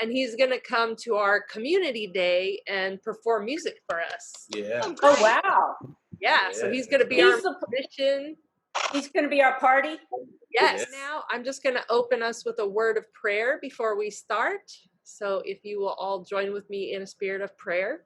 and he's going to come to our community day and perform music for us. Yeah. Oh, wow. Yeah, so he's going to be our musician. He's going to be our party? Yes. Now I'm just going to open us with a word of prayer before we start. So if you will all join with me in a spirit of prayer.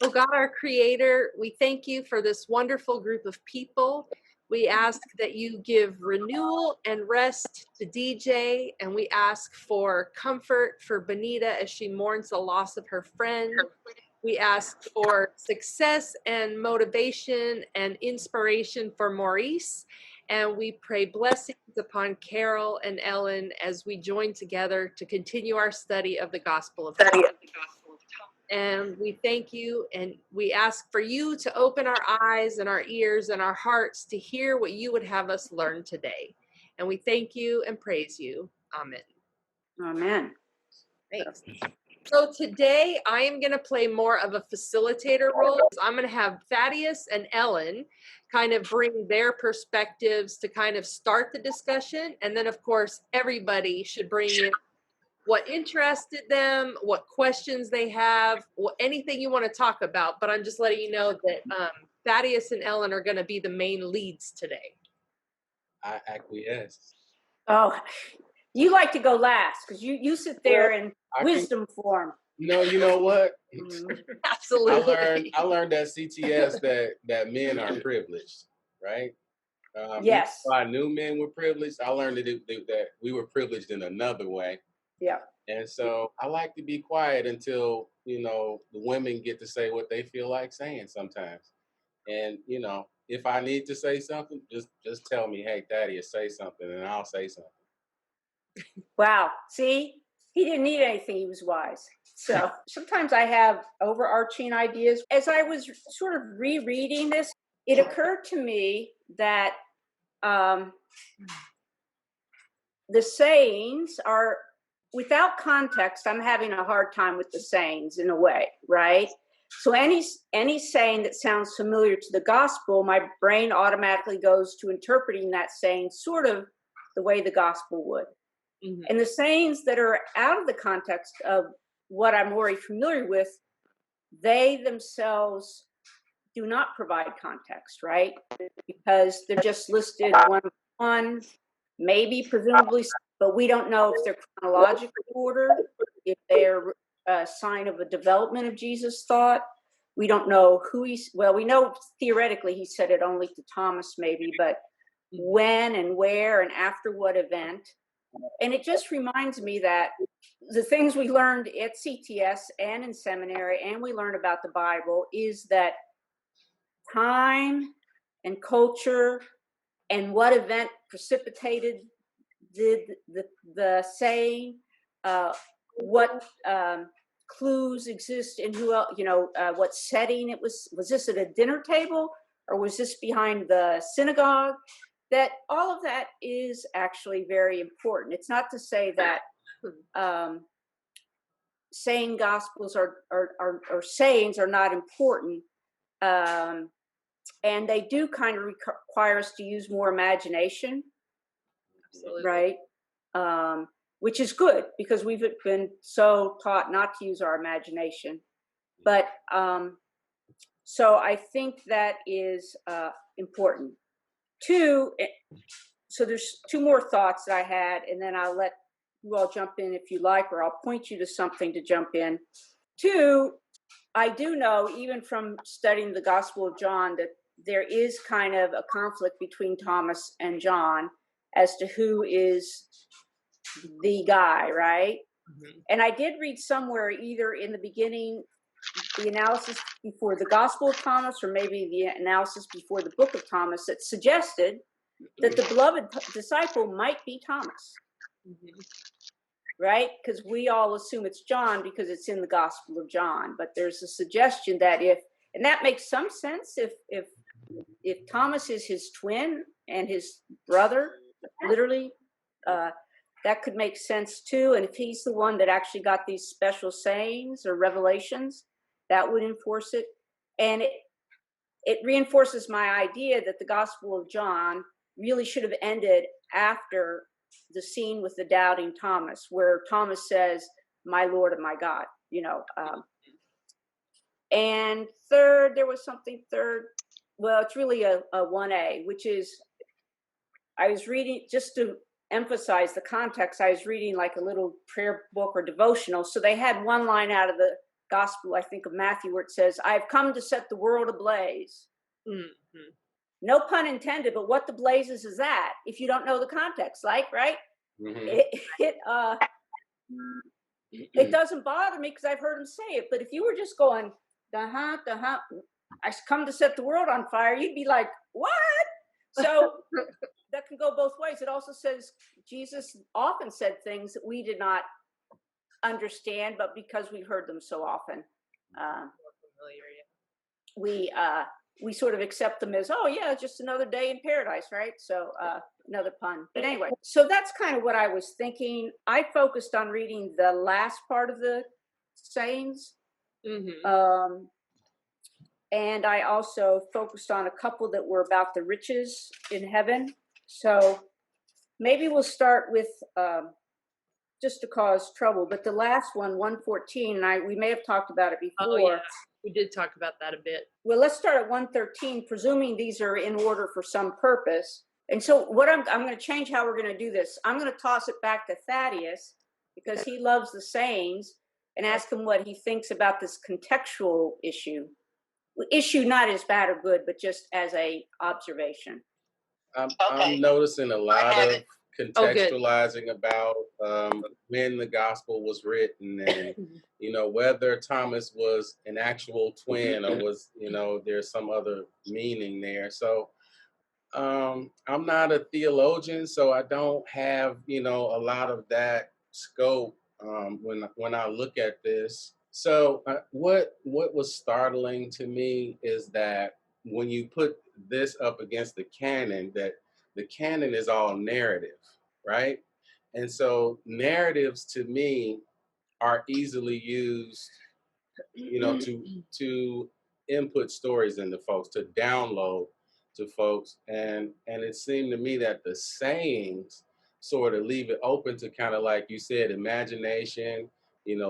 Oh God, our Creator, we thank you for this wonderful group of people. We ask that you give renewal and rest to DJ, and we ask for comfort for Benita as she mourns the loss of her friend. We ask for success and motivation and inspiration for Maurice, and we pray blessings upon Carol and Ellen as we join together to continue our study of the Gospel of Thomas. And we thank you, and we ask for you to open our eyes and our ears and our hearts to hear what you would have us learn today. And we thank you and praise you. Amen. Amen. Thanks. So today I am going to play more of a facilitator role. I'm going to have Thaddeus and Ellen kind of bring their perspectives to kind of start the discussion. And then, of course, everybody should bring in what interested them, what questions they have, anything you want to talk about. But I'm just letting you know that Thaddeus and Ellen are going to be the main leads today. I acquiesce. Oh, you like to go last because you sit there in wisdom form. You know what? Absolutely. I learned at CTS that men are privileged, right? Yes. I knew men were privileged. I learned that we were privileged in another way. Yeah. And so I like to be quiet until, the women get to say what they feel like saying sometimes. And, if I need to say something, just tell me, hey, Thaddeus, say something, and I'll say something. Wow. See, he didn't need anything. He was wise. So sometimes I have overarching ideas. As I was sort of rereading this, it occurred to me that the sayings are, without context, I'm having a hard time with the sayings in a way, right? So any saying that sounds familiar to the gospel, my brain automatically goes to interpreting that saying sort of the way the gospel would. Mm-hmm. And the sayings that are out of the context of what I'm already familiar with, they themselves do not provide context, right? Because they're just listed one, maybe presumably, but we don't know if they're chronological order, if they're a sign of a development of Jesus' thought. We don't know we know theoretically he said it only to Thomas maybe, but when and where and after what event. And it just reminds me that the things we learned at CTS and in seminary and we learned about the Bible is that time and culture and what event precipitated the saying, what clues exist in what setting it was. Was this at a dinner table or was this behind the synagogue? That all of that is actually very important. It's not to say that saying gospels or sayings are not important. And they do kind of require us to use more imagination. Absolutely. Right? Which is good because we've been so taught not to use our imagination. But so I think that is important. So there's two more thoughts that I had, and then I'll let you all jump in if you like, or I'll point you to something to jump in. Two, I do know, even from studying the Gospel of John, that there is kind of a conflict between Thomas and John as to who is the guy, right? Mm-hmm. And I did read somewhere, either in the beginning, the analysis before the Gospel of Thomas, or maybe the analysis before the book of Thomas, that suggested that the beloved disciple might be Thomas. Mm-hmm. Right? Because we all assume it's John because it's in the Gospel of John. But there's a suggestion that and that makes some sense, if Thomas is his twin and his brother, literally, that could make sense too. And if he's the one that actually got these special sayings or revelations, that would enforce it. And it reinforces my idea that the Gospel of John really should have ended after the scene with the doubting Thomas, where Thomas says, "My Lord and my God," and third, there was something third. Well, it's really a 1A, which is, I was reading, just to emphasize the context, I was reading like a little prayer book or devotional. So they had one line out of the gospel, I think of Matthew, where it says, "I've come to set the world ablaze." Mm-hmm. No pun intended, but what the blazes is that if you don't know the context, like, right? Mm-hmm. It doesn't bother me because I've heard him say it. But if you were just going, I come to set the world on fire, you'd be like, what? So that can go both ways. It also says Jesus often said things that we did not understand, but because we heard them so often, we sort of accept them as, oh yeah, just another day in paradise, right? So another pun. But anyway, so that's kind of what I was thinking. I focused on reading the last part of the sayings. Mm-hmm. And I also focused on a couple that were about the riches in heaven. So maybe we'll start with, just to cause trouble, but the last one, 114, we may have talked about it before. Oh, yeah. We did talk about that a bit. Well, let's start at 113, presuming these are in order for some purpose. And so what I'm going to change how we're going to do this. I'm going to toss it back to Thaddeus because he loves the sayings, and ask him what he thinks about this contextual issue. Issue not as bad or good, but just as a observation. I'm noticing a lot of contextualizing about when the gospel was written, and whether Thomas was an actual twin or was there's some other meaning there. So I'm not a theologian, so I don't have a lot of that scope when I look at this. So what was startling to me is that when you put this up against the canon, that the canon is all narrative, right? And so narratives to me are easily used, to input stories into folks, to download to folks. And it seemed to me that the sayings sort of leave it open to, kind of like you said, imagination,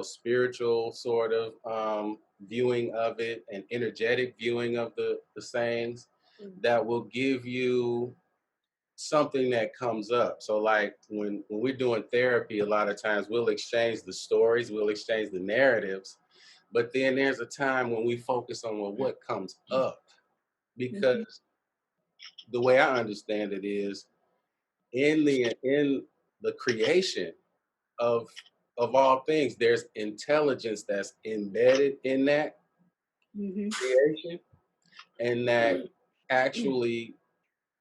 spiritual sort of viewing of it, and energetic viewing of the sayings that will give you something that comes up. So like when we're doing therapy, a lot of times we'll exchange the stories, we'll exchange the narratives, but then there's a time when we focus on, well, what comes up, because the way I understand it is in the creation of all things, there's intelligence that's embedded in that creation, and that actually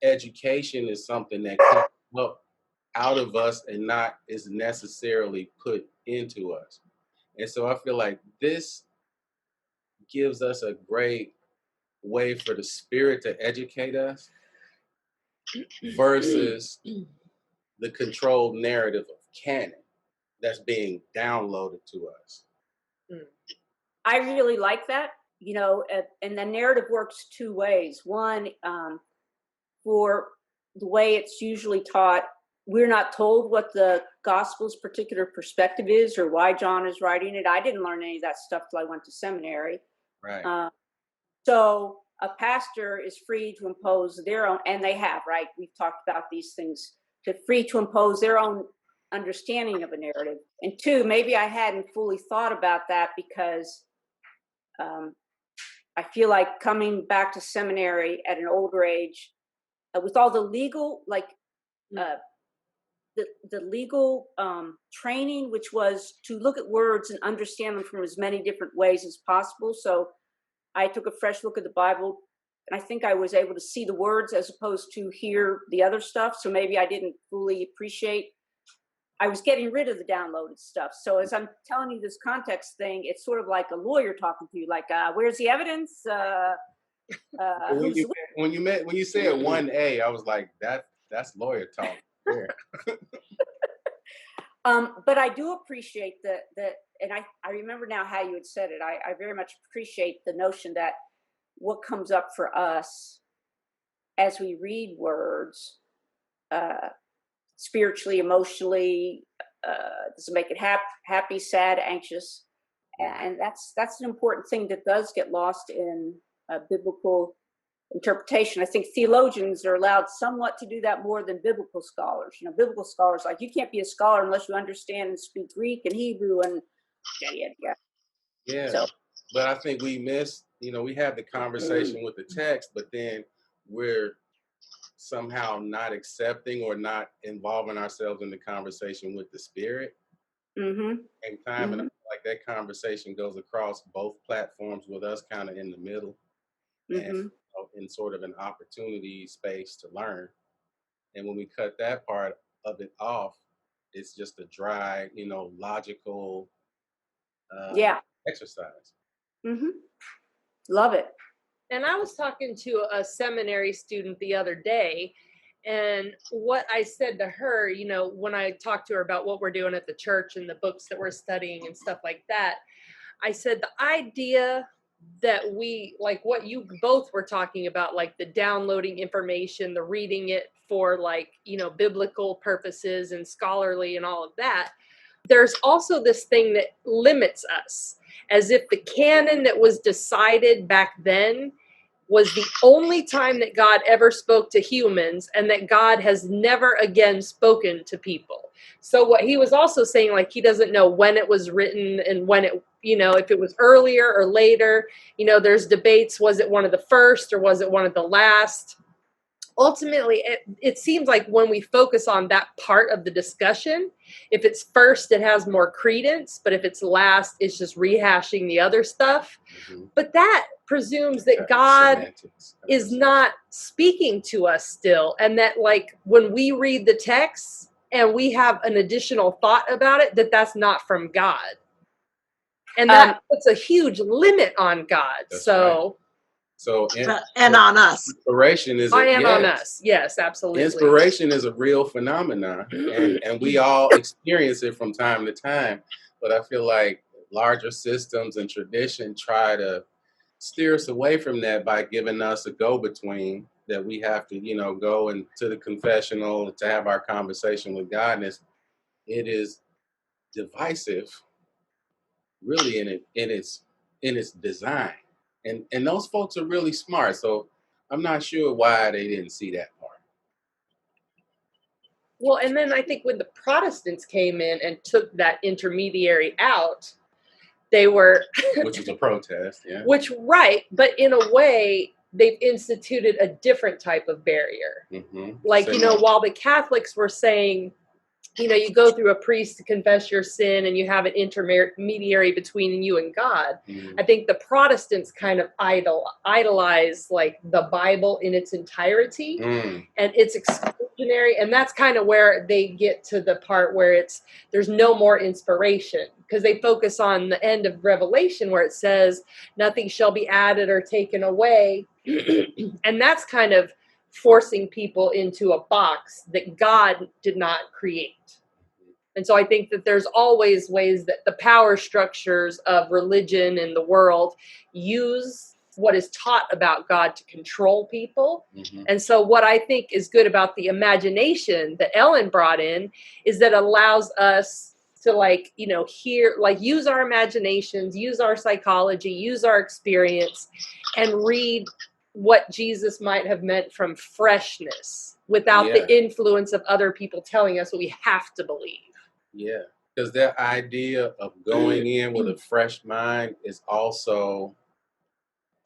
education is something that comes up out of us and not is necessarily put into us. And so I feel like this gives us a great way for the spirit to educate us versus the controlled narrative of canon that's being downloaded to us. I really like that, and the narrative works two ways. One, for the way it's usually taught, we're not told what the gospel's particular perspective is or why John is writing it. I didn't learn any of that stuff till I went to seminary. Right. So a pastor is free to impose their own, and they have, right? We've talked about these things, free to impose their own understanding of a narrative. And two, maybe I hadn't fully thought about that because I feel like coming back to seminary at an older age, with all the legal, the legal training, which was to look at words and understand them from as many different ways as possible. So I took a fresh look at the Bible, and I think I was able to see the words as opposed to hear the other stuff. So maybe I didn't fully appreciate. I was getting rid of the downloaded stuff. So as I'm telling you this context thing, it's sort of like a lawyer talking to you, like, where's the evidence? When you said 1A, I was like, that's lawyer talk. Yeah. But I do appreciate and I remember now how you had said it. I very much appreciate the notion that what comes up for us as we read words spiritually, emotionally, does it make it happy, sad, anxious? And that's an important thing that does get lost in biblical interpretation. I think theologians are allowed somewhat to do that more than biblical scholars. You know, biblical scholars, like, you can't be a scholar unless you understand and speak Greek and Hebrew and Yeah. So, But I think we miss, we have the conversation with the text, but then we're somehow not accepting or not involving ourselves in the conversation with the spirit. mm-hmm, And time, and I mm-hmm, feel like that conversation goes across both platforms with us kind of in the middle and mm-hmm. in sort of an opportunity space to learn. And when we cut that part of it off, it's just a dry, logical Yeah. exercise. Mm-hmm. Love it. And I was talking to a seminary student the other day, and what I said to her, when I talked to her about what we're doing at the church and the books that we're studying and stuff like that, I said the idea that we, like what you both were talking about, like the downloading information, the reading it for like, biblical purposes and scholarly and all of that, there's also this thing that limits us, as if the canon that was decided back then was the only time that God ever spoke to humans, and that God has never again spoken to people. So what he was also saying, like, he doesn't know when it was written and when it, if it was earlier or later. There's debates. Was it one of the first or was it one of the last? Ultimately, it seems like when we focus on that part of the discussion, if it's first, it has more credence, but if it's last, it's just rehashing the other stuff. Mm-hmm. But that presumes that God is not speaking to us still, and that, like, when we read the text and we have an additional thought about it, that's not from God. And that puts a huge limit on God. Right. So, and on us. Inspiration is on us. Yes, absolutely. Inspiration is a real phenomenon, and we all experience it from time to time. But I feel like larger systems and tradition try to steer us away from that by giving us a go-between that we have to, go into the confessional to have our conversation with God. And it is divisive, really, in its design. And those folks are really smart. So I'm not sure why they didn't see that part. Well, and then I think when the Protestants came in and took that intermediary out, they were which was a protest, yeah. Right, but in a way, they've instituted a different type of barrier. Mm-hmm. Like, while the Catholics were saying, you go through a priest to confess your sin and you have an intermediary between you and God. Mm-hmm. I think the Protestants kind of idolize like the Bible in its entirety, and it's exclusionary. And that's kind of where they get to the part where there's no more inspiration, because they focus on the end of Revelation where it says nothing shall be added or taken away. And that's kind of forcing people into a box that God did not create. And so I think that there's always ways that the power structures of religion in the world use what is taught about God to control people. Mm-hmm. And so what I think is good about the imagination that Ellen brought in is that it allows us to use our imaginations, use our psychology, use our experience, and read what Jesus might have meant from freshness without the influence of other people telling us what we have to believe. Yeah, because that idea of going in with a fresh mind is also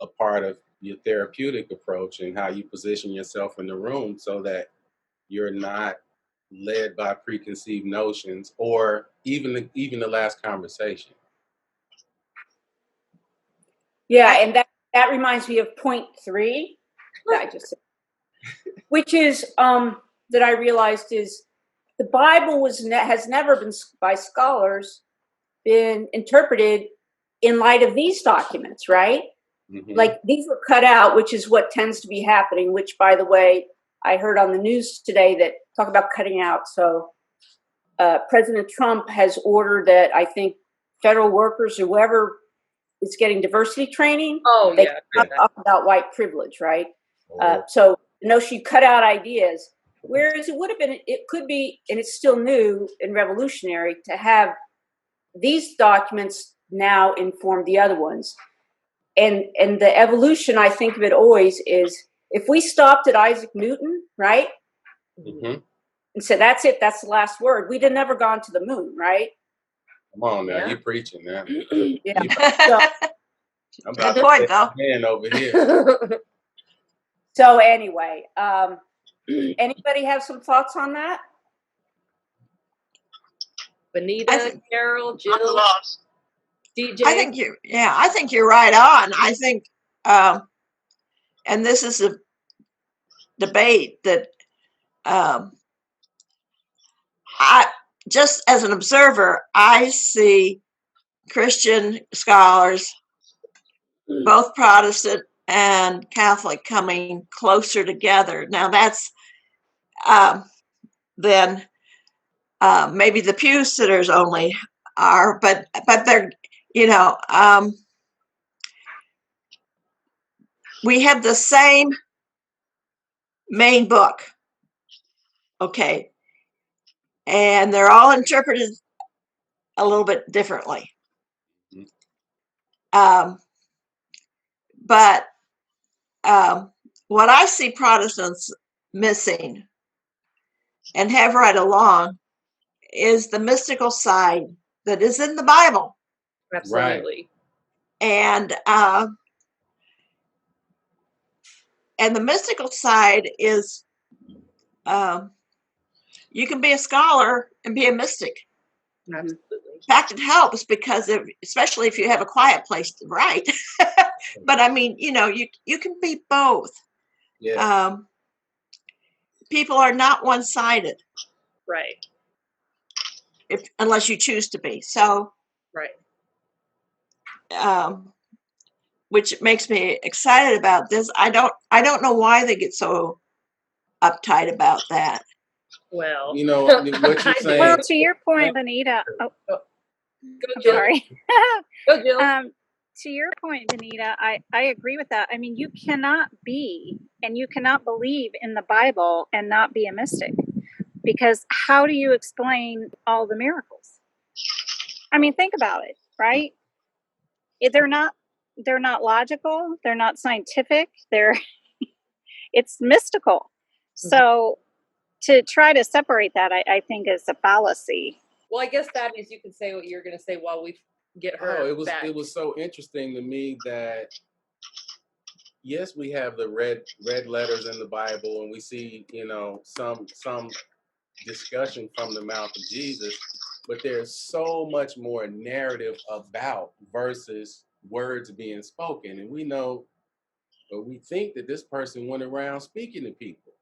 a part of your therapeutic approach and how you position yourself in the room so that you're not led by preconceived notions or even the last conversation. Yeah, and that reminds me of point 3 that I just said, which is that I realized is the Bible has never been by scholars been interpreted in light of these documents, right? Mm-hmm. Like these were cut out, which is what tends to be happening, which, by the way, I heard on the news today that talk about cutting out. So President Trump has ordered that I think federal workers, whoever is getting diversity training, they talk about white privilege, right? So no, she cut out ideas. Whereas it could be, and it's still new and revolutionary to have these documents now inform the other ones. And the evolution, I think of it always is, if we stopped at Isaac Newton, right? Mm-hmm. And said, that's it, that's the last word, we'd have never gone to the moon, right? Come on now, Yeah. you preaching now. Yeah. I'm about Good to point, take though. my hand over here. So anyway, anybody have some thoughts on that? Benita, Carol, Jill, DJ. I think you're right on. I think, and this is a debate that I, just as an observer, I see Christian scholars, both Protestant and Catholic, coming closer together. Now that's then maybe the pew sitters only are, but they're, we have the same main book, okay, and they're all interpreted a little bit differently. But what I see Protestants missing and have right along is the mystical side that is in the Bible. Absolutely. And the mystical side is, you can be a scholar and be a mystic. Absolutely. In fact, it helps because especially if you have a quiet place to write. But I mean, you can be both. Yeah. People are not one-sided. Right. Unless you choose to be. So, Right. Which makes me excited about this. I don't know why they get so uptight about that. Well, what you're saying. Well, to your point, Benita. Oh, Go, Jill. sorry. Go, Jill. To your point, Benita, I agree with that. I mean, you cannot be and you cannot believe in the Bible and not be a mystic, because how do you explain all the miracles? I mean, think about it, right? They're not logical. They're not scientific. It's mystical. So to try to separate that, I think is a fallacy. Well, I guess that is, you can say what you're going to say while we get her back. It was so interesting to me that, yes, we have the red letters in the Bible, and we see, some discussion from the mouth of Jesus, but there's so much more narrative about versus words being spoken. And we know, but we think that this person went around speaking to people.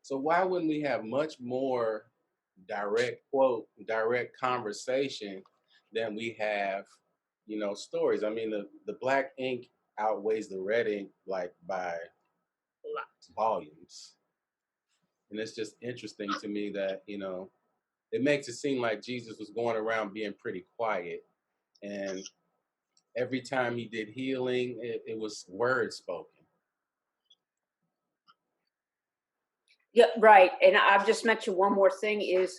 So why wouldn't we have much more direct conversation than we have, stories? I mean, the black ink outweighs the red ink like by volumes. And it's just interesting to me that, it makes it seem like Jesus was going around being pretty quiet. And every time he did healing, it was words spoken. Yeah, right. And I've just mentioned one more thing is,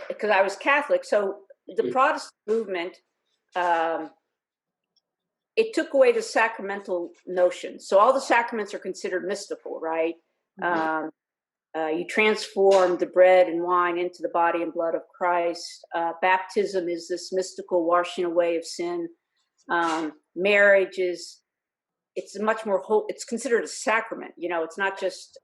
because I was Catholic, so the Protestant movement, it took away the sacramental notion. So all the sacraments are considered mystical, right? You transform the bread and wine into the body and blood of Christ. Baptism is this mystical washing away of sin. Marriage it's much more it's considered a sacrament. It's not just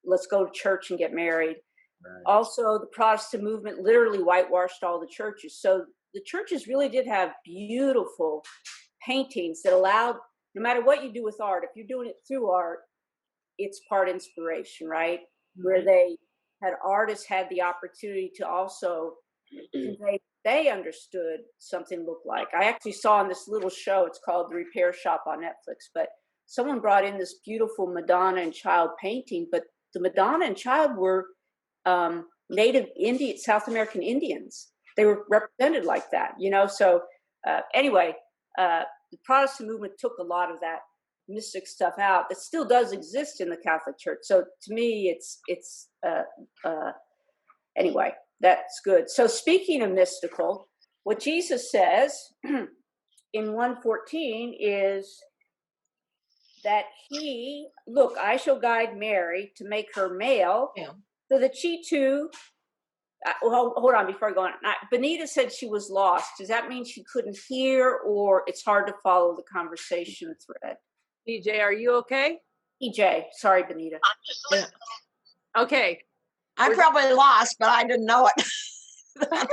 let's go to church and get married. Right. Also, the Protestant movement literally whitewashed all the churches. So the churches really did have beautiful paintings that allowed, no matter what you do with art, if you're doing it through art, it's part inspiration, right? Where artists had the opportunity to also convey they understood something looked like. I actually saw in this little show, it's called The Repair Shop on Netflix, but someone brought in this beautiful Madonna and Child painting, but the Madonna and Child were native South American Indians. They were represented like that, So anyway, the Protestant movement took a lot of that mystic stuff out that still does exist in the Catholic Church. So to me, it's anyway, that's good. So speaking of mystical, what Jesus says in 1:14 is that look, I shall guide Mary to make her male, so that she too. Well, hold on before I go on. Benita said she was lost. Does that mean she couldn't hear, or it's hard to follow the conversation thread? DJ, are you okay? EJ, sorry, Benita. I'm just listening. Okay. I'm probably lost, but I didn't know it.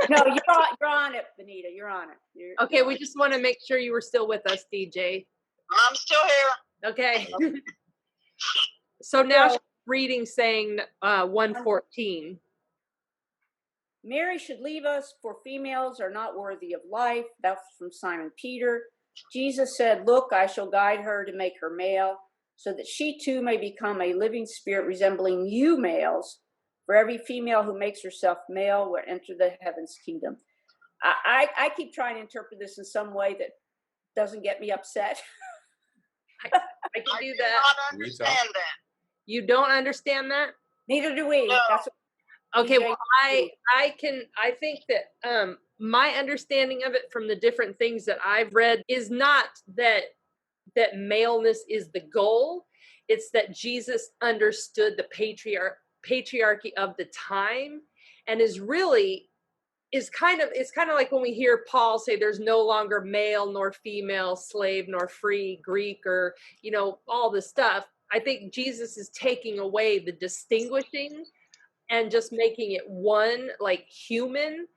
No, you're on it, Benita. You're on it. Okay, we just want to make sure you were still with us, DJ. I'm still here. Okay. So now she's reading saying 1:14. Mary should leave us, for females are not worthy of life. That's from Simon Peter. Jesus said, look, I shall guide her to make her male, so that she too may become a living spirit resembling you males. For every female who makes herself male will enter the heaven's kingdom. I keep trying to interpret this in some way that doesn't get me upset. I can do that. I do not understand that. You don't understand that? Neither do we. No. That's what Okay, DJ well, I think that my understanding of it from the different things that I've read is not that maleness is the goal. It's that Jesus understood the patriarchy of the time, and is kind of like when we hear Paul say there's no longer male nor female, slave nor free, Greek, or all this stuff. I think Jesus is taking away the distinguishing and just making it one, like human.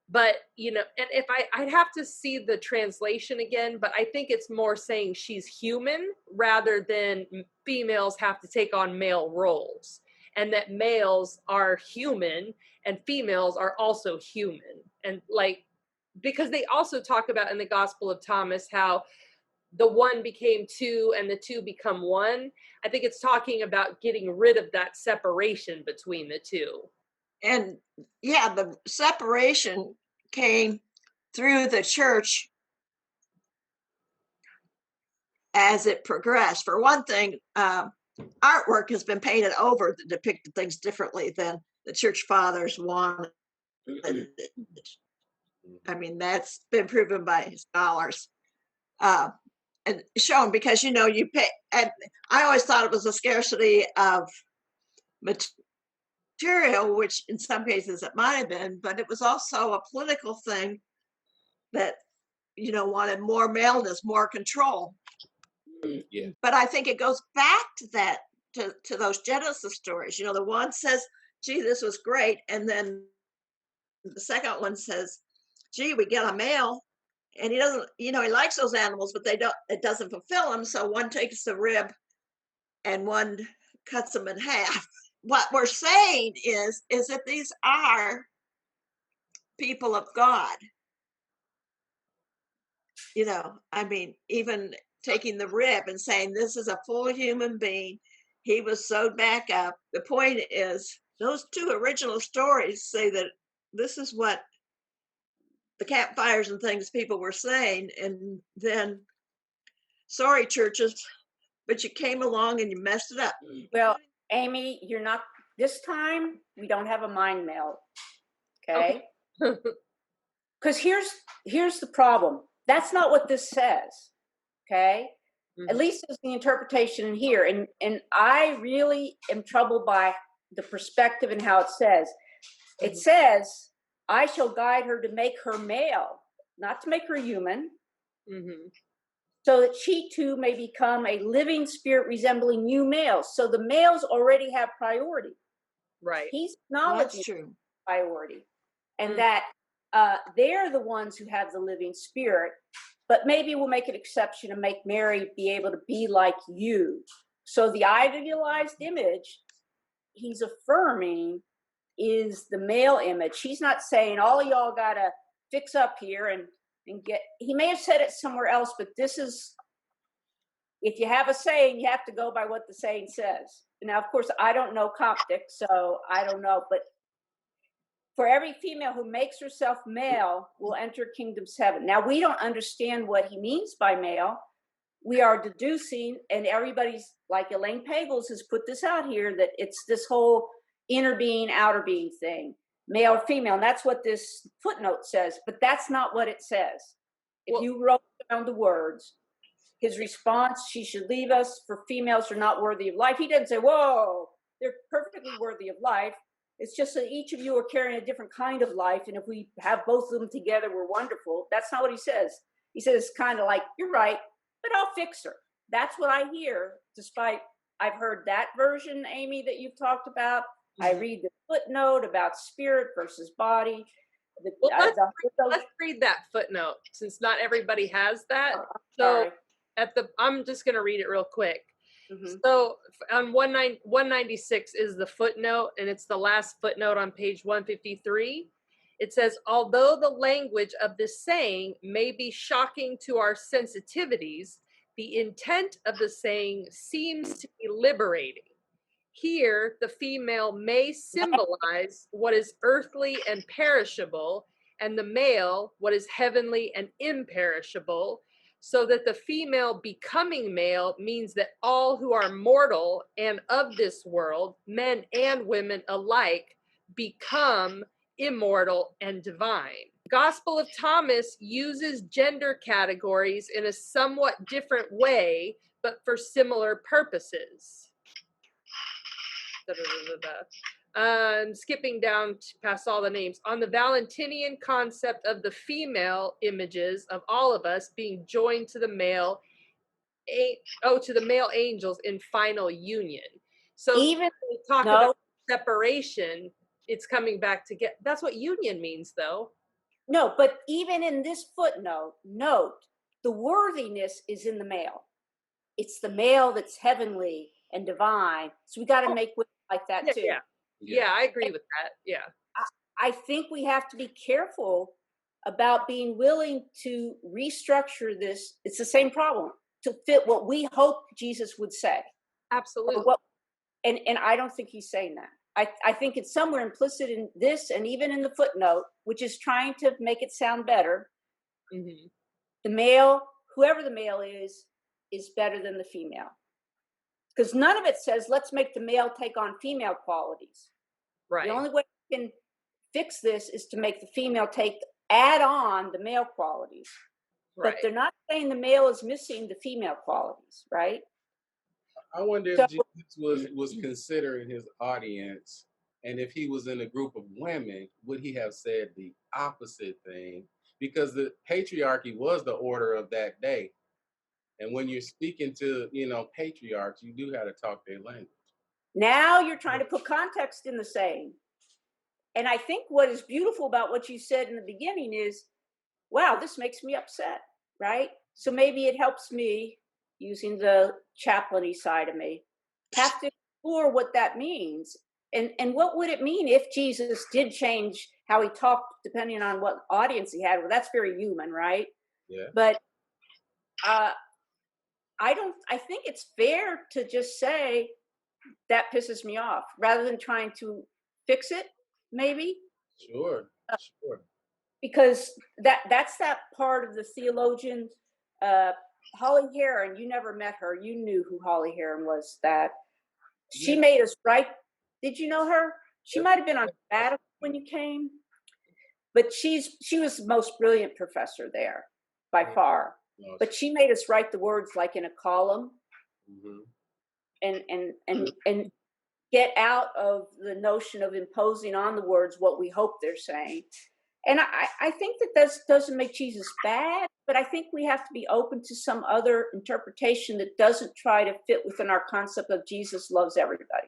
But and if I'd have to see the translation again, but I think it's more saying she's human rather than females have to take on male roles, and that males are human and females are also human. And because they also talk about in the Gospel of Thomas how the one became two and the two become one. I think it's talking about getting rid of that separation between the two. And yeah, the separation came through the church as it progressed. For one thing, artwork has been painted over that depicted things differently than the church fathers wanted. I mean, that's been proven by scholars. And shown because you pay, and I always thought it was a scarcity of material, which in some cases it might have been, but it was also a political thing that wanted more maleness, more control. Yeah. But I think it goes back to that, to those Genesis stories. The one says, gee, this was great, and then the second one says, gee, we get a male. And he doesn't, he likes those animals, but it doesn't fulfill him. So one takes the rib and one cuts them in half. What we're saying is that these are people of God. I mean, even taking the rib and saying this is a full human being, he was sewed back up. The point is, those two original stories say that this is what the campfires and things people were saying, and then sorry churches, but you came along and you messed it up. Well, Amy, you're not this time. We don't have a mind meld, okay? Because here's the problem. That's not what this says, okay? At least it's the interpretation in here, and I really am troubled by the perspective and how it says. It says, I shall guide her to make her male, not to make her human, so that she too may become a living spirit resembling you males. So the males already have priority. Right. He's acknowledging That's true. priority. And that they're the ones who have the living spirit, but maybe we'll make an exception and make Mary be able to be like you. So the idealized image he's affirming is the male image. He's not saying all of y'all gotta fix up here and get, he may have said it somewhere else, but this is, if you have a saying, you have to go by what the saying says. Now, of course, I don't know Coptic, so I don't know, but for every female who makes herself male will enter kingdom's heaven. Now, we don't understand what he means by male, we are deducing, and everybody's, like Elaine Pagels has put this out here, that it's this whole inner being, outer being thing, male or female. And that's what this footnote says, but that's not what it says. If Well, you wrote down the words, his response, she should leave us, for females are not worthy of life. He doesn't say, whoa, they're perfectly worthy of life. It's just that each of you are carrying a different kind of life. And if we have both of them together, we're wonderful. That's not what he says. He says kind of like, you're right, but I'll fix her. That's what I hear, despite I've heard that version, Amy, that you've talked about. I read the footnote about spirit versus body. Well, let's read that footnote, since not everybody has that. So I'm just going to read it real quick. So on 196 is the footnote, and it's the last footnote on page 153. It says, although the language of this saying may be shocking to our sensitivities, the intent of the saying seems to be liberating. Here, the female may symbolize what is earthly and perishable, and the male what is heavenly and imperishable, so that the female becoming male means that all who are mortal and of this world, men and women alike, become immortal and divine. Gospel of Thomas uses gender categories in a somewhat different way, but for similar purposes. Skipping down past all the names. On the Valentinian concept of the female images of all of us being joined to the male, to the male angels in final union. So even when we talk about separation, it's coming back to get. That's what union means, though. No, but even in this footnote, note the worthiness is in the male. It's the male that's heavenly and divine. So we got to make women like that too. Yeah, I agree with that. Yeah. I think we have to be careful about being willing to restructure this. It's the same problem, to fit what we hope Jesus would say. Absolutely. And I don't think he's saying that. I think it's somewhere implicit in this, and even in the footnote, which is trying to make it sound better. The male, whoever the male is better than the female. Because none of it says, let's make the male take on female qualities. Right. The only way we can fix this is to make the female add on the male qualities. Right. But they're not saying the male is missing the female qualities, right? I wonder if Jesus was considering his audience, and if he was in a group of women, would he have said the opposite thing? Because the patriarchy was the order of that day. And when you're speaking to, patriarchs, you do have to talk their language. Now you're trying to put context in the saying. And I think what is beautiful about what you said in the beginning is, wow, this makes me upset, right? So maybe it helps me, using the chaplainy side of me, have to explore what that means. And what would it mean if Jesus did change how he talked, depending on what audience he had? Well, that's very human, right? Yeah. But I think it's fair to just say that pisses me off, rather than trying to fix it, maybe. Sure. Because that's that part of the theologian, Holly Heron. You never met her. You knew who Holly Heron was. That she made us right. Did you know her? She might have been on sabbatical when you came, but she was the most brilliant professor there by far. But she made us write the words like in a column, and get out of the notion of imposing on the words what we hope they're saying. And I think that doesn't make Jesus bad, but I think we have to be open to some other interpretation that doesn't try to fit within our concept of Jesus loves everybody.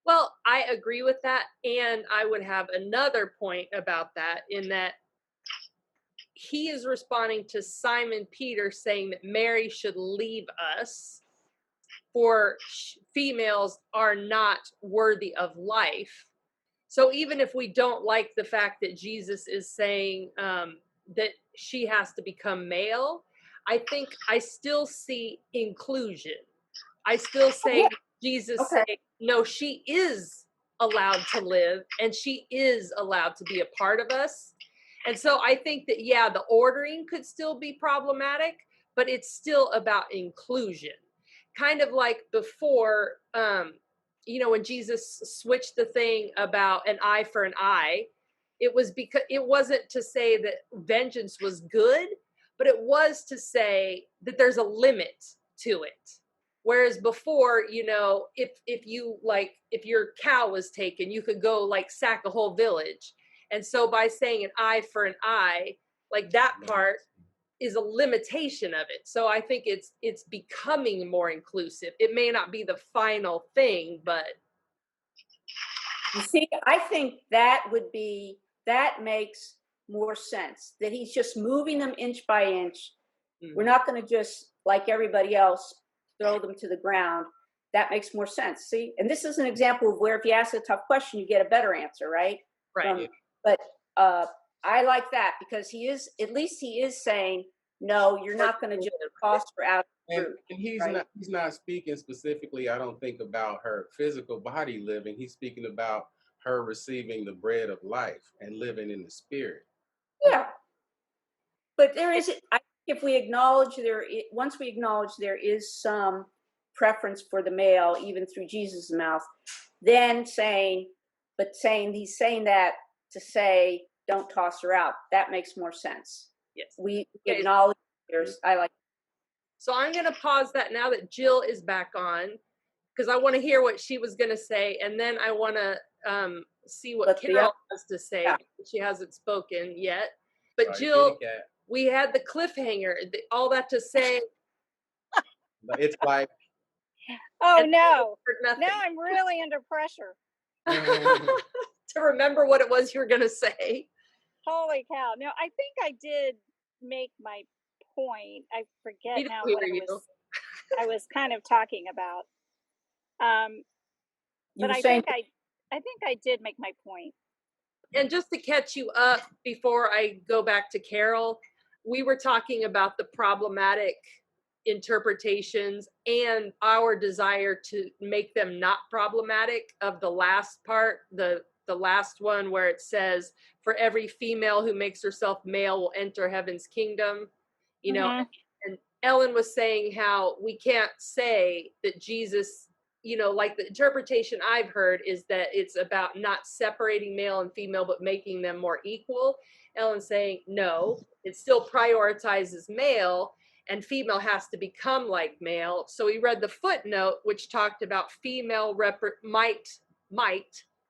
Well, I agree with that. And I would have another point about that, in that he is responding to Simon Peter saying that Mary should leave us, for females are not worthy of life. So even if we don't like the fact that Jesus is saying that she has to become male, I think I still see inclusion. I still say Jesus saying, no, she is allowed to live, and she is allowed to be a part of us. And so I think that, the ordering could still be problematic, but it's still about inclusion. Kind of like before, when Jesus switched the thing about an eye for an eye, it was because it wasn't to say that vengeance was good, but it was to say that there's a limit to it. Whereas before, if your cow was taken, you could go like sack a whole village. And so by saying an eye for an eye, like that part is a limitation of it. So I think it's becoming more inclusive. It may not be the final thing, but You see, I think that makes more sense, that he's just moving them inch by inch. We're not going to just, like everybody else, throw them to the ground. That makes more sense. See, and this is an example of where if you ask a tough question, you get a better answer, right? Right. But I like that because he is saying, no, you're not going to just toss her out. And he's not speaking specifically, I don't think, about her physical body living. He's speaking about her receiving the bread of life and living in the spirit. Yeah. But if we acknowledge once we acknowledge there is some preference for the male, even through Jesus' mouth, then he's saying that to say, don't toss her out. That makes more sense. Yes. We acknowledge I like. So I'm going to pause that now that Jill is back on, because I want to hear what she was going to say. And then I want to see what Carol has to say. Yeah. She hasn't spoken yet. But Sorry, Jill, we had the cliffhanger, all that to say. It's like, oh no, now I'm really under pressure. To remember what it was you were going to say. Holy cow. No, I think I did make my point. I forget now what I was kind of talking about. But I think I did make my point. And just to catch you up before I go back to Carol, we were talking about the problematic interpretations and our desire to make them not problematic of the last part, the last one where it says, for every female who makes herself male will enter heaven's kingdom. And Ellen was saying how we can't say that Jesus, like the interpretation I've heard is that it's about not separating male and female, but making them more equal. Ellen's saying, no, it still prioritizes male and female has to become like male. So we read the footnote, which talked about female might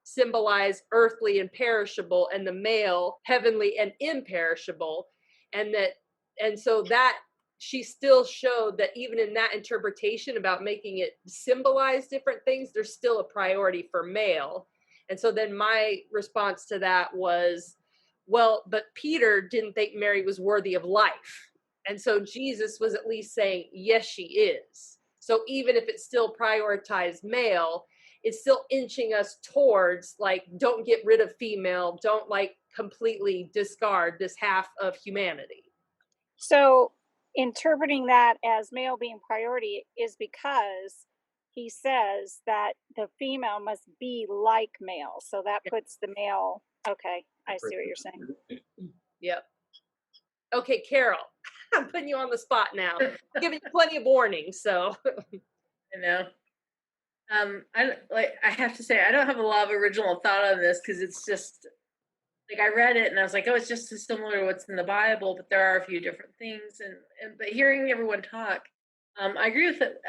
symbolize earthly and perishable, and the male heavenly and imperishable. And so that she still showed that even in that interpretation about making it symbolize different things, there's still a priority for male. And so then my response to that was, well, but Peter didn't think Mary was worthy of life. And so Jesus was at least saying, yes, she is. So even if it still prioritized male, it's still inching us towards, like, don't get rid of female, don't like completely discard this half of humanity. So interpreting that as male being priority is because he says that the female must be like male. So that puts the male. Okay, I see what you're saying. Yep. Okay, Carol, I'm putting you on the spot now. I'm giving you plenty of warning, so. I know. I have to say, I don't have a lot of original thought on this because it's just like I read it and I was like, oh, it's just as similar to what's in the Bible, but there are a few different things. But hearing everyone talk, I agree with it.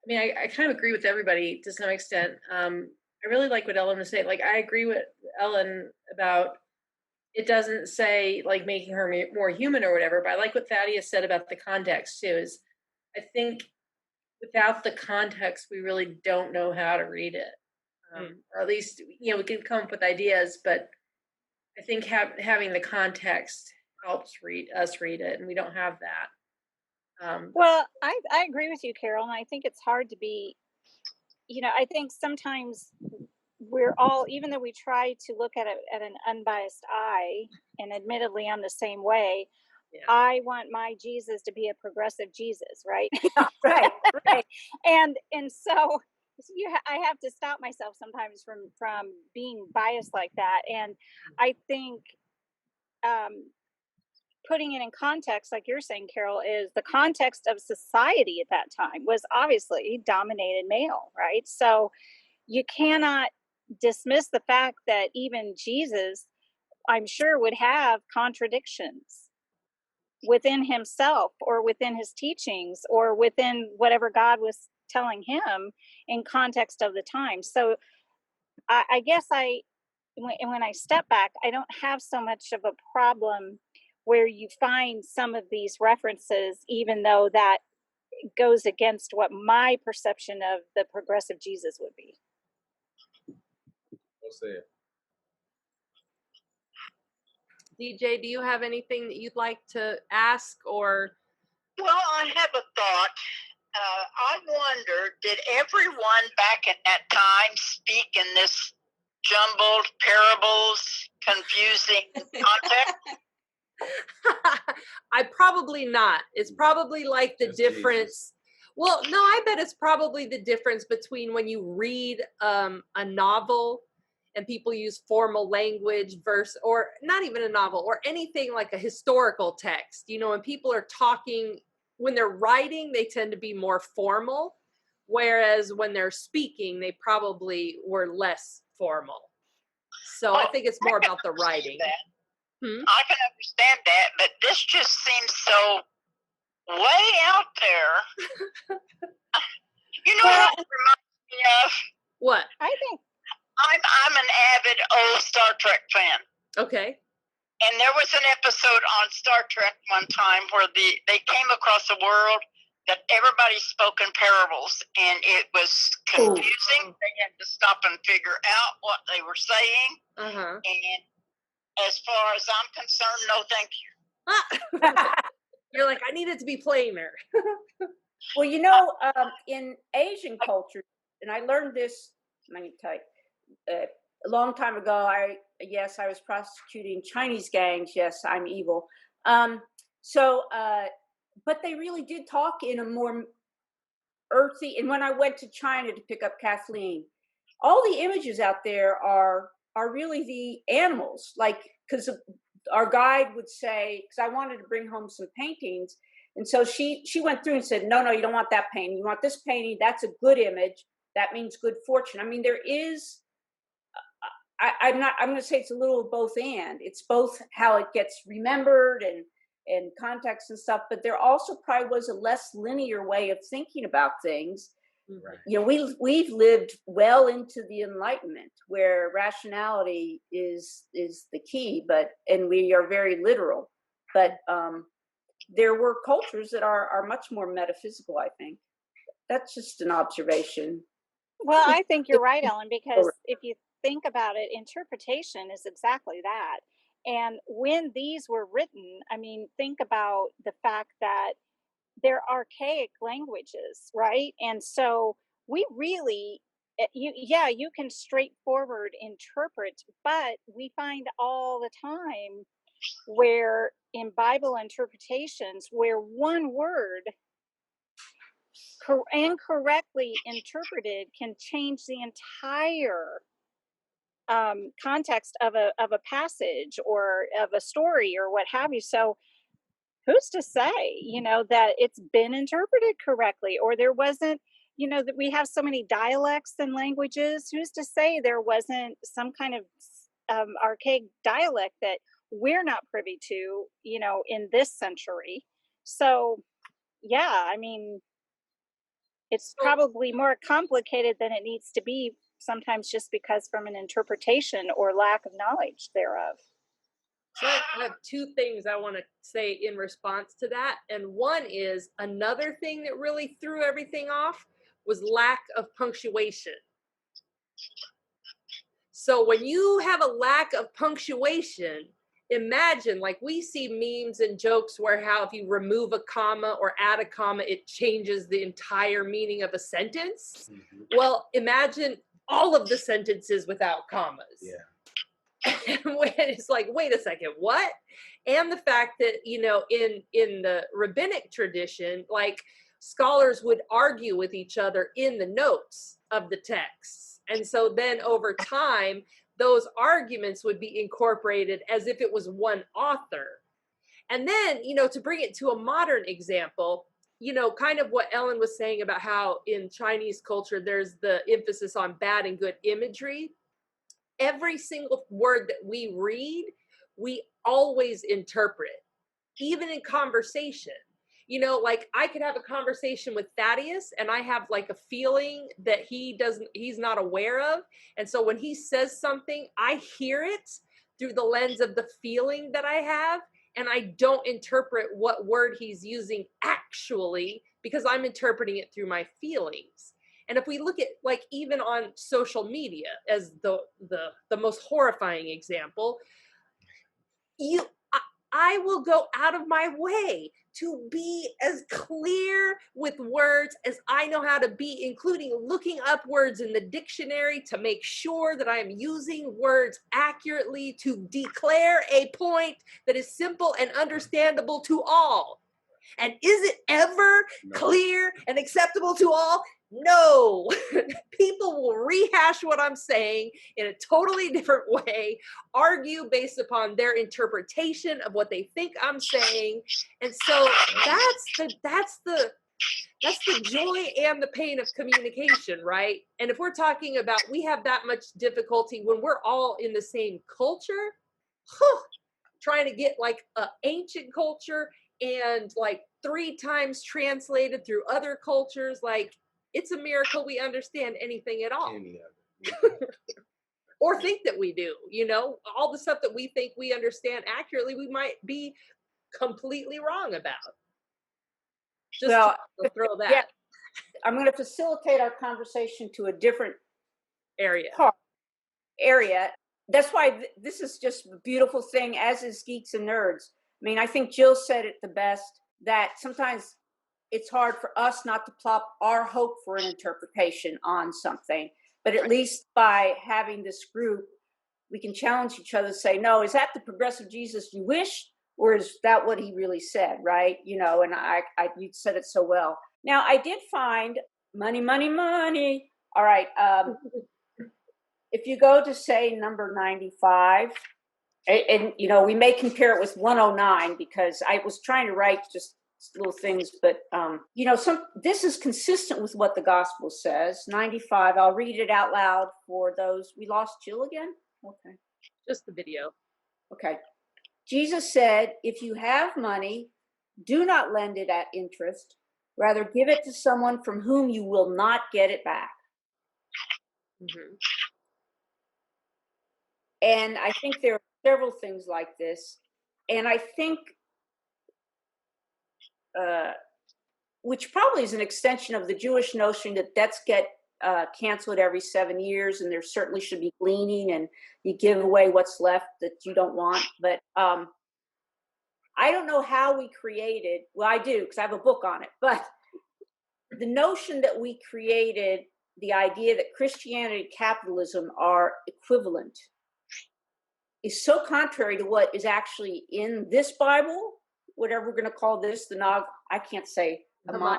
I kind of agree with everybody to some extent. I really like what Ellen was saying. Like, I agree with Ellen about it doesn't say like making her more human or whatever, but I like what Thaddeus said about the context too. Is I think without the context, we really don't know how to read it, or at least we can come up with ideas, but I think having the context helps us read it, and we don't have that. Well, I agree with you, Carol, and I think it's hard to be. I think sometimes we're all, even though we try to look at it at an unbiased eye, and admittedly I'm the same way. Yeah. I want my Jesus to be a progressive Jesus, right? Right. And so I have to stop myself sometimes from being biased like that. And I think putting it in context, like you're saying, Carol, is the context of society at that time was obviously dominated male, right? So you cannot dismiss the fact that even Jesus, I'm sure, would have contradictions within himself or within his teachings or within whatever God was telling him in context of the time. So I guess when I step back, I don't have so much of a problem where you find some of these references, even though that goes against what my perception of the progressive Jesus would be. Well said. DJ, do you have anything that you'd like to ask or? Well, I have a thought. I wonder, did everyone back in that time speak in this jumbled parables, confusing context? I probably not. It's probably like the Just difference. Jesus. Well, no, I bet it's probably the difference between when you read a novel and people use formal language versus, or not even a novel, or anything like a historical text. You know, when people are talking, when they're writing, they tend to be more formal, whereas when they're speaking, they probably were less formal. So I think it's more about the writing. I can understand that, but this just seems so way out there. You know what it reminds me of? What? I think I'm an avid old Star Trek fan. Okay. And there was an episode on Star Trek one time where they came across a world that everybody spoke in parables, and it was confusing. They had to stop and figure out what they were saying. And as far as I'm concerned, no thank you. You're like, I need it to be plainer. Well, you know, in Asian culture, and I learned this, I'm going to tell you, a long time ago. I was prosecuting Chinese gangs. Yes, I'm evil. But they really did talk in a more earthy. And when I went to China to pick up Kathleen, all the images out there are really the animals. Like, because our guide would say, because I wanted to bring home some paintings, and so she went through and said, no, you don't want that painting. You want this painting. That's a good image. That means good fortune. I mean, there is. I'm going to say it's a little of both and. It's both how it gets remembered and context and stuff, but there also probably was a less linear way of thinking about things. Right. You know, we've lived well into the Enlightenment, where rationality is the key, and we are very literal. But there were cultures that are much more metaphysical, I think. That's just an observation. Well, I think you're right, Ellen, because if you think about it, interpretation is exactly that. And when these were written, I mean, think about the fact that they're archaic languages, right? And so we really, you can straightforward interpret, but we find all the time where in Bible interpretations, where one word incorrectly interpreted can change the entire context of a passage or of a story or what have you. So who's to say, that it's been interpreted correctly, or there wasn't, that we have so many dialects and languages. Who's to say there wasn't some kind of archaic dialect that we're not privy to, in this century? So, yeah, I mean, it's probably more complicated than it needs to be sometimes, just because from an interpretation or lack of knowledge thereof. So I have two things I want to say in response to that. And one is, another thing that really threw everything off was lack of punctuation. So when you have a lack of punctuation, imagine, like, we see memes and jokes where how if you remove a comma or add a comma, it changes the entire meaning of a sentence. Mm-hmm. Well, imagine all of the sentences without commas. Yeah. And it's like, wait a second, what? And the fact that, in the rabbinic tradition, like, scholars would argue with each other in the notes of the texts. And so then over time, those arguments would be incorporated as if it was one author. And then, to bring it to a modern example, kind of what Ellen was saying about how in Chinese culture, there's the emphasis on bad and good imagery. Every single word that we read, we always interpret, even in conversation. Like I could have a conversation with Thaddeus and I have like a feeling that he's not aware of. And so when he says something, I hear it through the lens of the feeling that I have. And I don't interpret what word he's using actually, because I'm interpreting it through my feelings. And if we look at like even on social media as the most horrifying example, I will go out of my way to be as clear with words as I know how to be, including looking up words in the dictionary to make sure that I am using words accurately to declare a point that is simple and understandable to all. And is it ever clear and acceptable to all? No. People will rehash what I'm saying in a totally different way, argue based upon their interpretation of what they think I'm saying. And so that's the joy and the pain of communication, right? And if we're talking about we have that much difficulty when we're all in the same culture, trying to get like an ancient culture and like 3 times translated through other cultures, like it's a miracle we understand anything at all. Or think that we do, all the stuff that we think we understand accurately, we might be completely wrong about. Just Well, to throw that. Yeah, I'm going to facilitate our conversation to a different area. That's why this is just a beautiful thing, as is Geeks and Nerds. I mean, I think Jill said it the best, that sometimes it's hard for us not to plop our hope for an interpretation on something. But at least by having this group, we can challenge each other to say, no, is that the progressive Jesus you wish? Or is that what he really said, right? And you said it so well. Now, I did find money. All right. If you go to, say, number 95, and we may compare it with 109 because I was trying to write just little things, but this is consistent with what the gospel says. 95, I'll read it out loud for those. We lost Jill again? Okay. Just the video. Okay. Jesus said, if you have money, do not lend it at interest. Rather, give it to someone from whom you will not get it back. Mm-hmm. And I think there are several things like this. And I think, which probably is an extension of the Jewish notion that debts get canceled every 7 years, and there certainly should be gleaning, and you give away what's left that you don't want. But I don't know how we created, well, I do, because I have a book on it, but the notion that we created the idea that Christianity and capitalism are equivalent is so contrary to what is actually in this Bible, whatever we're going to call this, I can't say the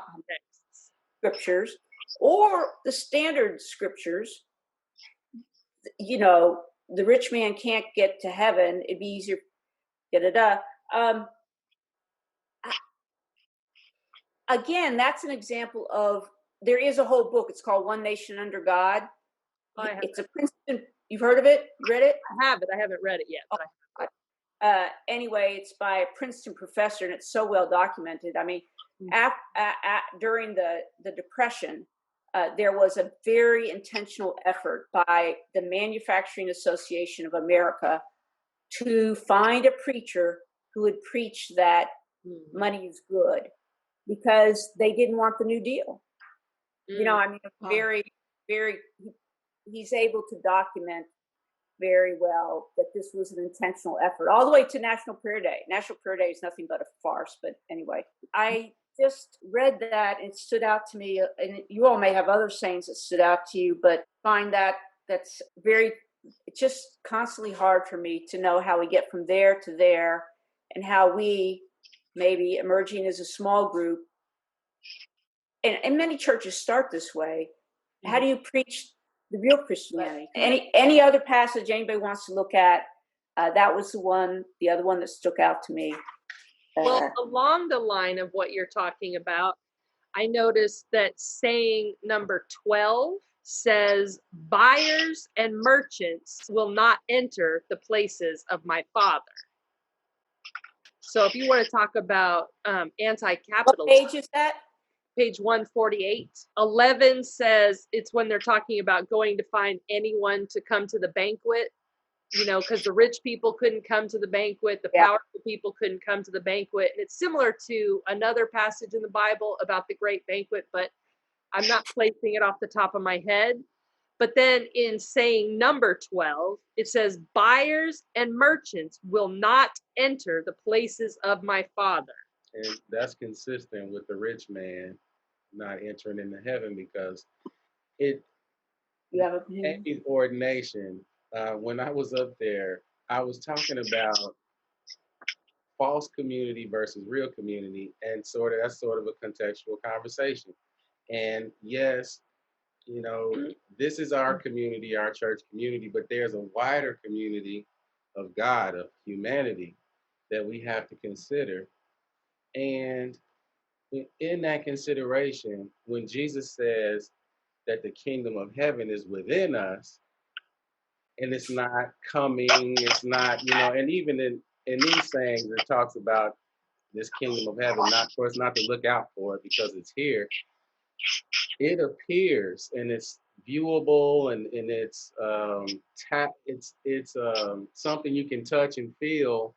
scriptures, or the standard scriptures. The rich man can't get to heaven. It'd be easier. Again, that's an example of, there is a whole book. It's called One Nation Under God. It's a Princeton. You've heard of it? Read it? I have it. I haven't read it yet. But anyway, it's by a Princeton professor, and it's so well documented. I mean, during the Depression, there was a very intentional effort by the Manufacturing Association of America to find a preacher who would preach that money is good, because they didn't want the New Deal. Very, very, he's able to document very well that this was an intentional effort, all the way to National Prayer Day. National Prayer Day is nothing but a farce, but anyway, I just read that and it stood out to me, and you all may have other sayings that stood out to you, but find that's it's just constantly hard for me to know how we get from there to there, and how we, maybe emerging as a small group, and many churches start this way. How do you preach the real Christianity? Any other passage anybody wants to look at? That was the other one that stuck out to me. Well, along the line of what you're talking about, I noticed that saying number 12 says, buyers and merchants will not enter the places of my Father. So if you want to talk about What anti-capitalism, page is that? page 148. 11 says it's when they're talking about going to find anyone to come to the banquet, you know, because the rich people couldn't come to the banquet, the Yeah. powerful people couldn't come to the banquet. And it's similar to another passage in the Bible about the great banquet, but I'm not placing it off the top of my head. But then in saying number 12, it says, buyers and merchants will not enter the places of my Father. And that's consistent with the rich man not entering into heaven, because it You have a Amy's ordination, when I was up there, I was talking about false community versus real community, and that's sort of a contextual conversation. And yes, you know, this is our community, our church community, but there's a wider community of God, of humanity, that we have to consider. And in that consideration, when Jesus says that the kingdom of heaven is within us, and it's not coming, it's not, and even in these sayings, it talks about this kingdom of heaven, not for us not to look out for it because it's here. It appears and it's viewable, and it's something you can touch and feel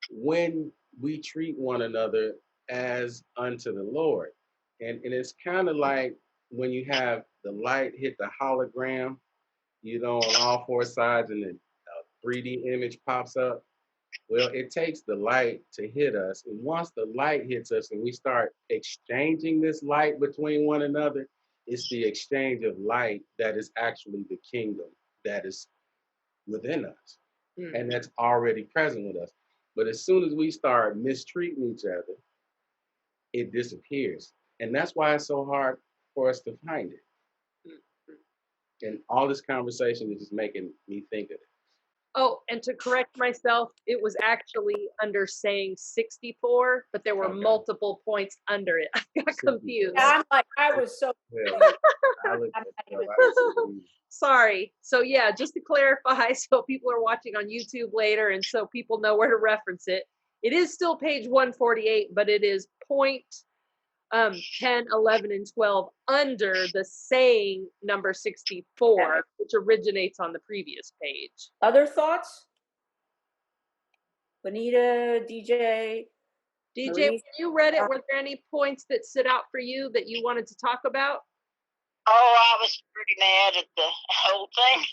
when we treat one another as unto the Lord. And it's kind of like when you have the light hit the hologram, on all four sides, and the 3D image pops up. Well, it takes the light to hit us. And once the light hits us and we start exchanging this light between one another, it's the exchange of light that is actually the kingdom that is within us. And that's already present with us. But as soon as we start mistreating each other, it disappears. And that's why it's so hard for us to find it. And all this conversation is just making me think of it. Oh, and to correct myself, it was actually under saying 64, but there were multiple points under it. I got confused. I'm like, I was so. Yeah, Sorry. So yeah, just to clarify, so people are watching on YouTube later, and so people know where to reference it. It is still page 148, but it is point 10, 11, and 12 under the saying number 64, which originates on the previous page. Other thoughts? Bonita, DJ? DJ, Maurice? when you read it, were there any points that stood out for you that you wanted to talk about? Oh, I was pretty mad at the whole thing.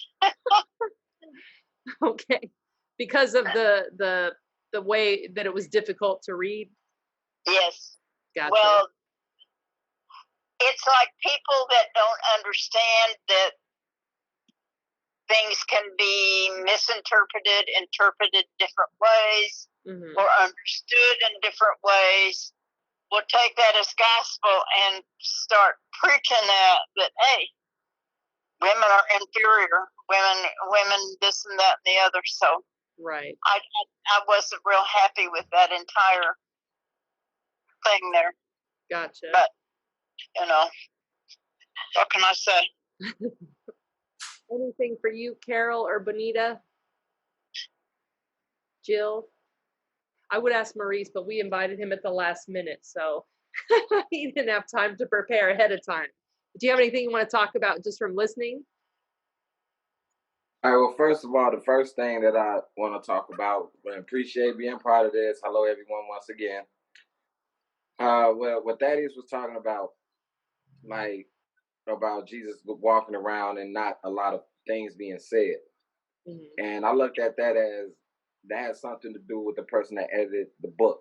Okay. Because of the way that it was difficult to read? Yes. Gotcha. Well, it's like people that don't understand that things can be misinterpreted, interpreted different ways, or understood in different ways, will take that as gospel and start preaching that hey, women are inferior, women this and that and the other. So right, I wasn't real happy with that entire thing there. Gotcha. But what can I say? Anything for you, Carol or Bonita? Jill? I would ask Maurice, but we invited him at the last minute, so he didn't have time to prepare ahead of time. Do you have anything you want to talk about just from listening? All right, well, first of all, the first thing that I want to talk about, I appreciate being part of this. Hello, everyone, once again. Well, what Thaddeus was talking about, like, about Jesus walking around and not a lot of things being said. And I looked at that as that has something to do with the person that edited the book,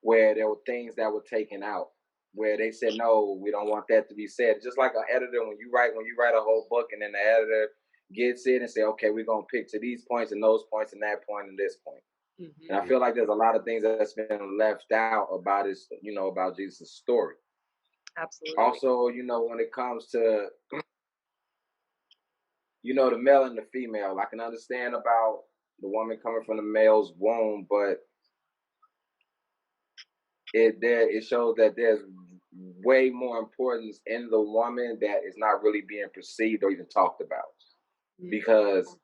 where there were things that were taken out, where they said, no, we don't want that to be said. Just like an editor, when you write a whole book and then the editor gets it and say, okay, we're going to pick to these points and those points and that point and this point. And I feel like there's a lot of things that's been left out about his, about Jesus' story. Absolutely. Also, when it comes to, the male and the female, I can understand about the woman coming from the male's womb, but it shows that there's way more importance in the woman that is not really being perceived or even talked about. Because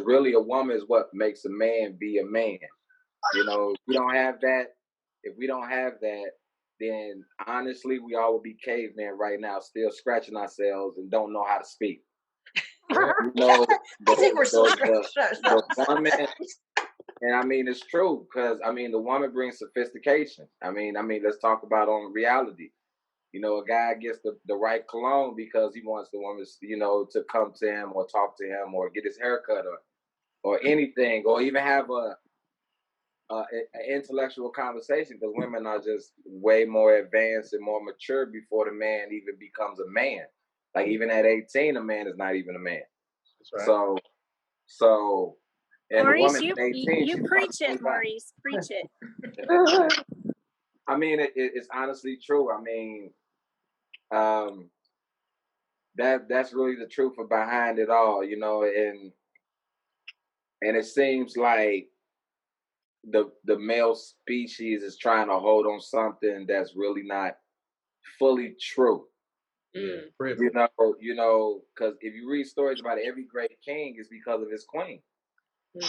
really a woman is what makes a man be a man. You know, if we don't have that, then honestly we all would be cavemen right now, still scratching ourselves and don't know how to speak. You know, I think we're still the woman, and I mean it's true, because I mean the woman brings sophistication. I mean, let's talk about on reality. You know, a guy gets the right cologne because he wants the woman, you know, to come to him or talk to him or get his hair cut or anything, or even have an intellectual conversation, because women are just way more advanced and more mature before the man even becomes a man. Like even at 18, a man is not even a man. That's right. So, and the Maurice, woman you at 18, you she's preach it, 25. Maurice. Preach it. I mean, it's honestly true. I mean, um, that's really the truth behind it all, you know, and it seems like the male species is trying to hold on something that's really not fully true. Yeah, You know, because if you read stories about every great king, it's because of his queen.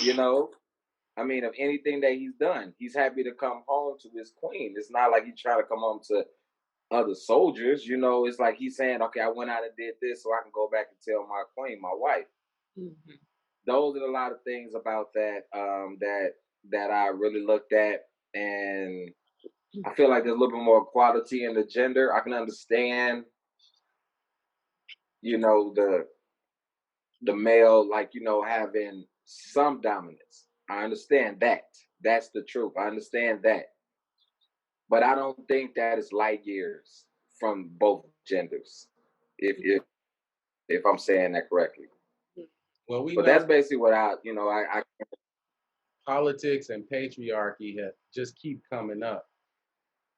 You know, I mean, of anything that he's done, he's happy to come home to his queen. It's not like he's trying to come home to other soldiers. You know, it's like he's saying, okay, I went out and did this so I can go back and tell my queen, my wife. Those are a lot of things about that that I really looked at, and I feel like there's a little bit more equality in the gender. I can understand, you know, the male, like, you know, having some dominance. I understand that. That's the truth. I understand that. But I don't think that is light years from both genders. If I'm saying that correctly. Well, we But know that's basically what I politics and patriarchy have just keep coming up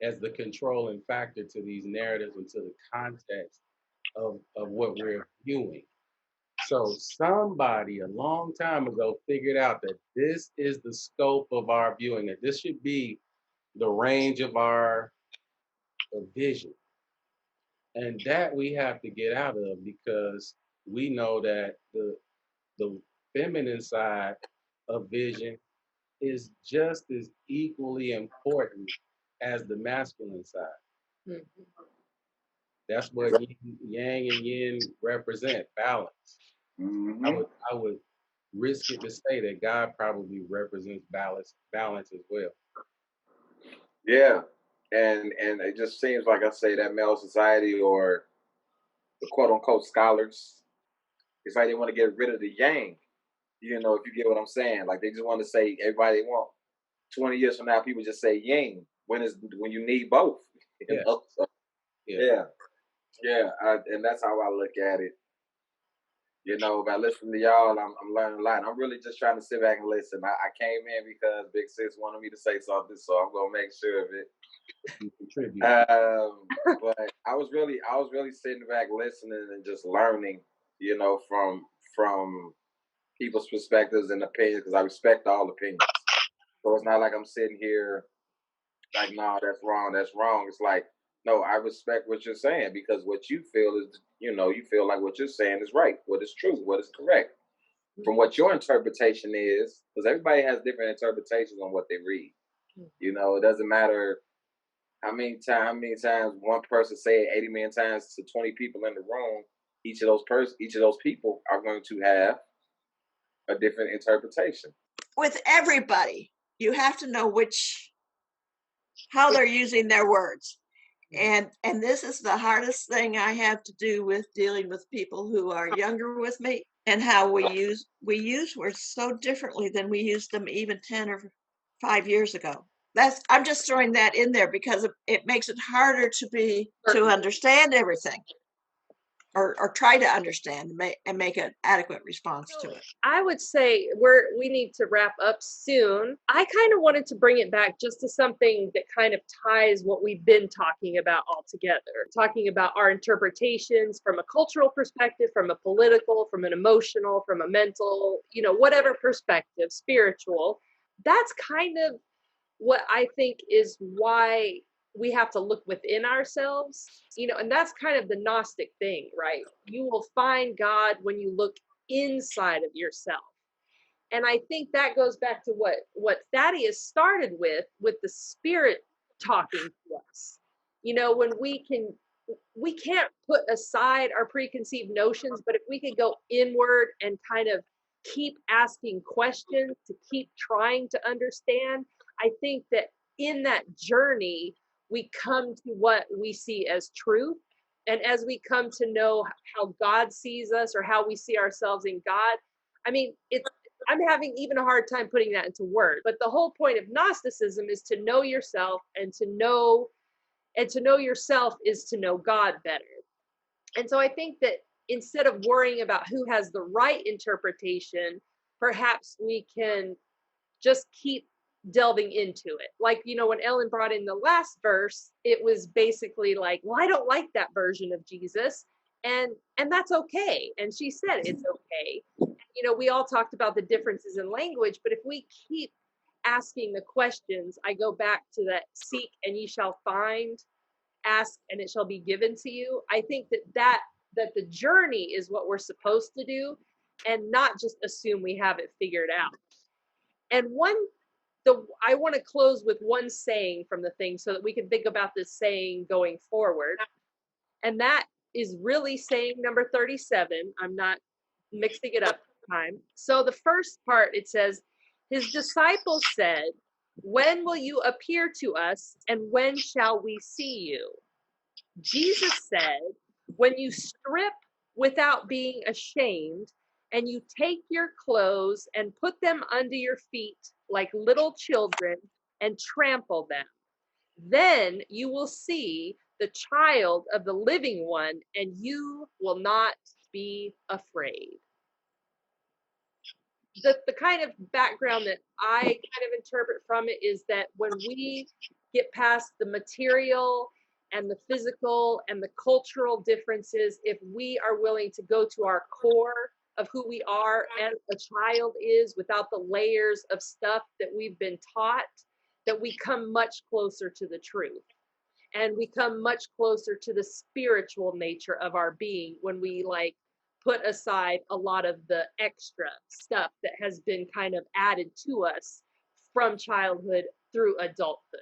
as the controlling factor to these narratives and to the context of what we're viewing. So somebody a long time ago figured out that this is the scope of our viewing, that this should be the range of our vision. And that we have to get out of, because we know that the feminine side of vision is just as equally important as the masculine side. That's what yang and yin represent, balance. I would risk it to say that God probably represents balance as well. Yeah. And it just seems like I say that male society or the quote unquote scholars, it's like they want to get rid of the yang. You know, if you get what I'm saying. Like they just want to say everybody they want. 20 years from now, people just say yin when you need both. You know? So, yeah. And that's how I look at it. You know, by listening to y'all, I'm learning a lot. I'm really just trying to sit back and listen. I came in because Big Sis wanted me to say something, so I'm gonna make sure of it. But I was really sitting back listening and just learning, you know, from people's perspectives and opinions, because I respect all opinions. So it's not like I'm sitting here like, no, that's wrong, that's wrong. It's like, no, I respect what you're saying, because what you feel is, you know, you feel like what you're saying is right, what is true, what is correct. From what your interpretation is, because everybody has different interpretations on what they read. You know, it doesn't matter how many times one person say it 80 million times to 20 people in the room. Each of those people are going to have a different interpretation. With everybody, you have to know how they're using their words. And this is the hardest thing I have to do with dealing with people who are younger with me, and how we use words so differently than we used them even 10 or 5 years ago. I'm just throwing that in there because it makes it harder to understand everything, or try to understand and make an adequate response to it. I would say we need to wrap up soon. I kind of wanted to bring it back just to something that kind of ties what we've been talking about all together. Talking about our interpretations from a cultural perspective, from a political, from an emotional, from a mental, whatever perspective, spiritual. That's kind of what I think is why we have to look within ourselves, and that's kind of the Gnostic thing, right? You will find God when you look inside of yourself. And I think that goes back to what Thaddeus started with the Spirit talking to us. When we can't put aside our preconceived notions, but if we could go inward and kind of keep asking questions to keep trying to understand, I think that in that journey, we come to what we see as truth. And as we come to know how God sees us or how we see ourselves in God, I mean, I'm having even a hard time putting that into words. But the whole point of Gnosticism is to know yourself, and to know yourself is to know God better. And so I think that instead of worrying about who has the right interpretation, perhaps we can just keep delving into it. Like, when Ellen brought in the last verse, it was basically like, well, I don't like that version of Jesus. And that's okay. And she said it's okay. We all talked about the differences in language, but if we keep asking the questions, I go back to that seek and ye shall find, ask and it shall be given to you. I think that the journey is what we're supposed to do, and not just assume we have it figured out. And I want to close with one saying from the thing so that we can think about this saying going forward. And that is really saying number 37. I'm not mixing it up this time. So the first part, it says, his disciples said, when will you appear to us, and when shall we see you? Jesus said, when you strip without being ashamed, and you take your clothes and put them under your feet like little children and trample them, then you will see the child of the living one, and you will not be afraid. The kind of background that I kind of interpret from it is that when we get past the material and the physical and the cultural differences, if we are willing to go to our core of who we are as a child is, without the layers of stuff that we've been taught, that we come much closer to the truth. And we come much closer to the spiritual nature of our being when we put aside a lot of the extra stuff that has been kind of added to us from childhood through adulthood.